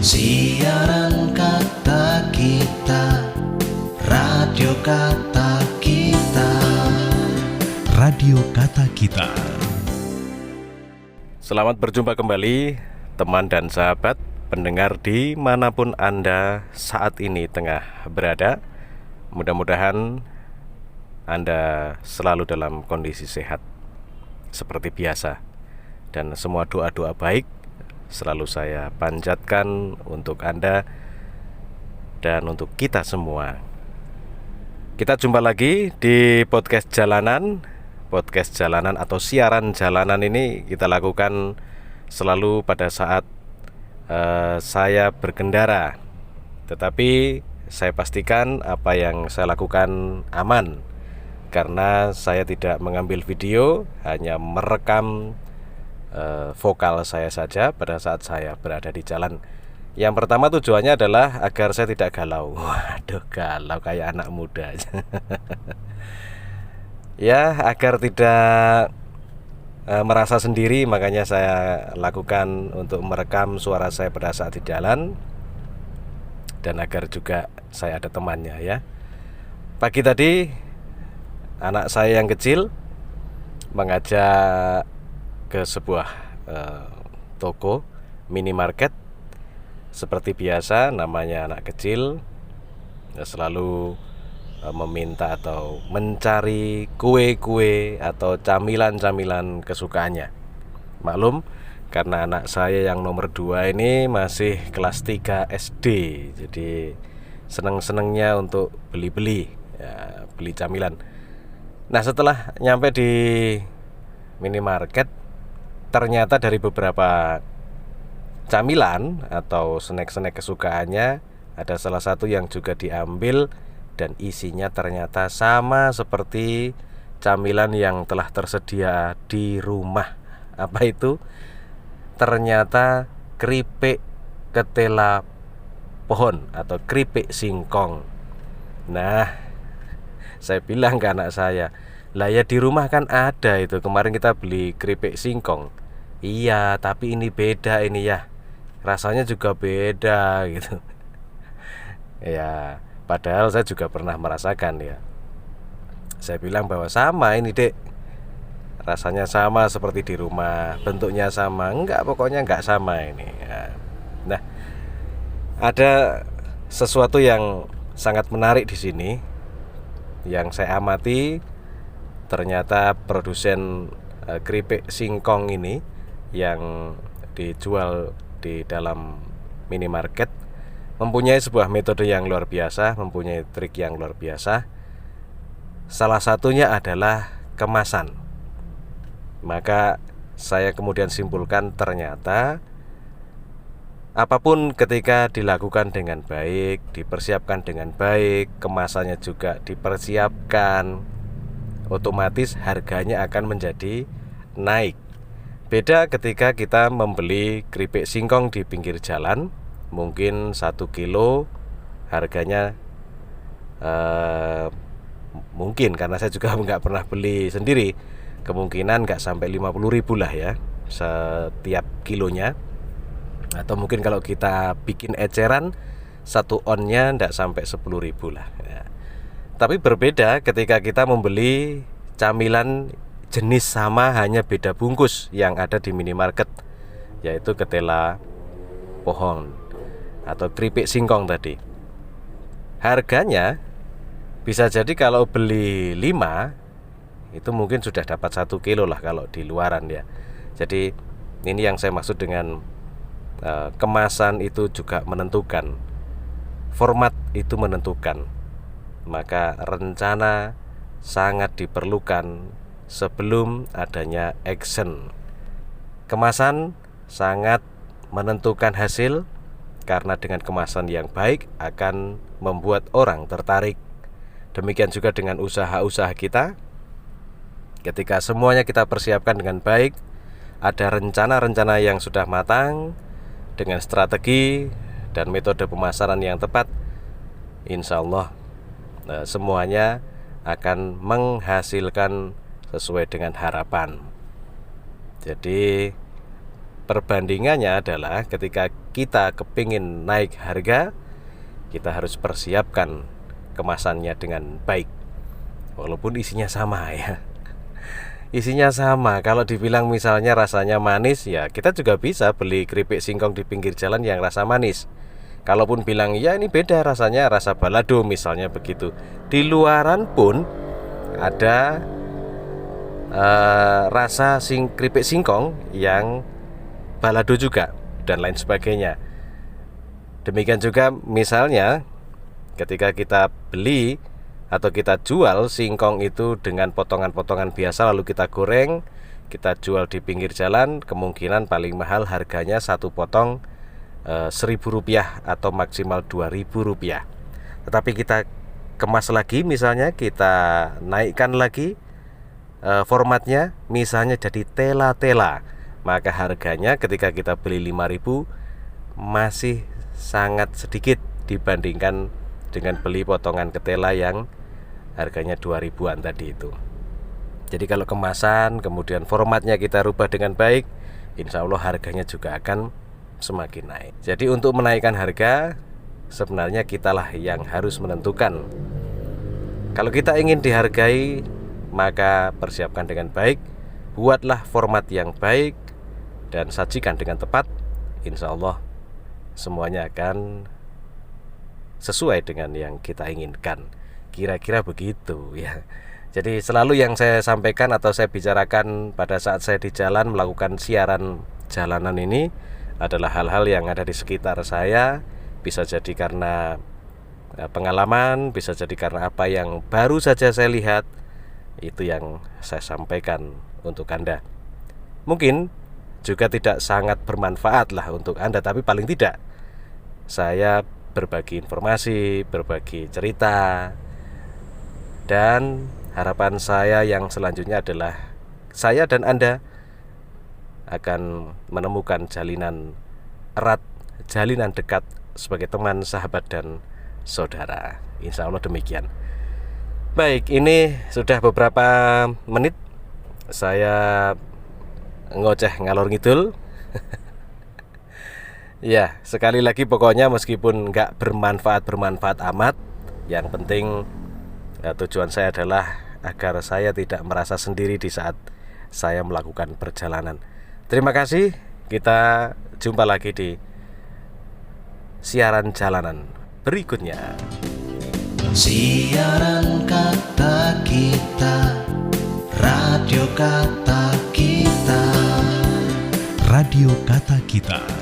Siaran kata kita, radio kata kita. Radio Kata Kita. Selamat berjumpa kembali teman dan sahabat pendengar dimanapun Anda saat ini tengah berada. Mudah-mudahan Anda selalu dalam kondisi sehat seperti biasa, dan semua doa-doa baik selalu saya panjatkan untuk Anda dan untuk kita semua. Kita jumpa lagi di podcast jalanan. Podcast jalanan atau siaran jalanan ini kita lakukan selalu pada saat saya berkendara. Tetapi saya pastikan apa yang saya lakukan aman, karena saya tidak mengambil video, hanya merekam vokal saya saja pada saat saya berada di jalan. Yang pertama tujuannya adalah agar saya tidak galau. Waduh, galau kayak anak muda aja. Ya, agar tidak merasa sendiri, makanya saya lakukan untuk merekam suara saya pada saat di jalan, dan agar juga saya ada temannya ya. Pagi tadi anak saya yang kecil mengajak ke sebuah toko minimarket. Seperti biasa, namanya anak kecil selalu meminta atau mencari kue-kue atau camilan-camilan kesukaannya. Maklum, karena anak saya yang nomor 2 ini masih kelas 3 SD, jadi seneng-senengnya untuk beli-beli ya, beli camilan. Nah, setelah nyampe di minimarket, ternyata dari beberapa camilan atau snack-snack kesukaannya, ada salah satu yang juga diambil, dan isinya ternyata sama seperti camilan yang telah tersedia di rumah. Apa itu? Ternyata keripik ketela pohon atau keripik singkong. Nah, saya bilang ke anak saya, lah ya di rumah kan ada itu, kemarin kita beli keripik singkong. Iya, tapi ini beda ini ya, rasanya juga beda gitu. Ya, padahal saya juga pernah merasakan ya. Saya bilang bahwa sama ini dek, rasanya sama seperti di rumah, bentuknya sama. Enggak, pokoknya enggak sama ini ya. Nah, ada sesuatu yang sangat menarik di sini yang saya amati. Ternyata produsen keripik singkong ini yang dijual di dalam minimarket mempunyai sebuah metode yang luar biasa, mempunyai trik yang luar biasa. Salah satunya adalah kemasan. Maka saya kemudian simpulkan, ternyata apapun ketika dilakukan dengan baik, dipersiapkan dengan baik, kemasannya juga dipersiapkan, otomatis harganya akan menjadi naik. Beda ketika kita membeli keripik singkong di pinggir jalan, mungkin 1 kilo harganya mungkin, karena saya juga nggak pernah beli sendiri, kemungkinan nggak sampai 50.000 lah ya setiap kilonya. Atau mungkin kalau kita bikin eceran, 1 onnya nggak sampai 10.000 lah ya. Tapi berbeda ketika kita membeli camilan jenis sama, hanya beda bungkus yang ada di minimarket, yaitu ketela pohon atau keripik singkong tadi. Harganya bisa jadi kalau beli 5 itu mungkin sudah dapat 1 kilo lah kalau di luaran ya. Jadi ini yang saya maksud dengan kemasan itu juga menentukan, format itu menentukan. Maka rencana sangat diperlukan sebelum adanya action. Kemasan sangat menentukan hasil, karena dengan kemasan yang baik akan membuat orang tertarik. Demikian juga dengan usaha-usaha kita. Ketika semuanya kita persiapkan dengan baik, ada rencana-rencana yang sudah matang, dengan strategi dan metode pemasaran yang tepat, insya Allah semuanya akan menghasilkan sesuai dengan harapan. Jadi perbandingannya adalah ketika kita kepingin naik harga, kita harus persiapkan kemasannya dengan baik. Walaupun isinya sama ya. Isinya sama. Kalau dibilang misalnya rasanya manis, ya kita juga bisa beli keripik singkong di pinggir jalan yang rasa manis. Kalaupun bilang ya ini beda rasanya, rasa balado misalnya begitu. Di luaran pun ada rasa keripik singkong yang balado juga dan lain sebagainya. Demikian juga misalnya ketika kita beli atau kita jual singkong itu dengan potongan-potongan biasa lalu kita goreng, kita jual di pinggir jalan, kemungkinan paling mahal harganya satu potong Rp1.000 atau maksimal Rp2.000. Tetapi kita kemas lagi, misalnya kita naikkan lagi formatnya, misalnya jadi tela-tela, maka harganya ketika kita beli 5.000 masih sangat sedikit dibandingkan dengan beli potongan ketela yang harganya 2.000-an tadi itu. Jadi kalau kemasan kemudian formatnya kita rubah dengan baik, insya Allah harganya juga akan semakin naik. Jadi untuk menaikkan harga sebenarnya kitalah yang harus menentukan. Kalau kita ingin dihargai, maka persiapkan dengan baik, buatlah format yang baik dan sajikan dengan tepat. Insya Allah semuanya akan sesuai dengan yang kita inginkan. Kira-kira begitu ya. Jadi selalu yang saya sampaikan atau saya bicarakan pada saat saya di jalan melakukan siaran jalanan ini adalah hal-hal yang ada di sekitar saya. Bisa jadi karena pengalaman, bisa jadi karena apa yang baru saja saya lihat. Itu yang saya sampaikan untuk Anda. Mungkin juga tidak sangat bermanfaat lah untuk Anda, tapi paling tidak saya berbagi informasi, berbagi cerita. Dan harapan saya yang selanjutnya adalah saya dan Anda akan menemukan jalinan erat, jalinan dekat sebagai teman, sahabat, dan saudara. Insya Allah demikian. Baik, ini sudah beberapa menit saya ngoceh ngalor ngidul. Ya, sekali lagi pokoknya meskipun nggak bermanfaat amat, yang penting tujuan saya adalah agar saya tidak merasa sendiri di saat saya melakukan perjalanan. Terima kasih, kita jumpa lagi di siaran jalanan berikutnya. Siaran kata kita, radio kata kita. Radio Kata Kita.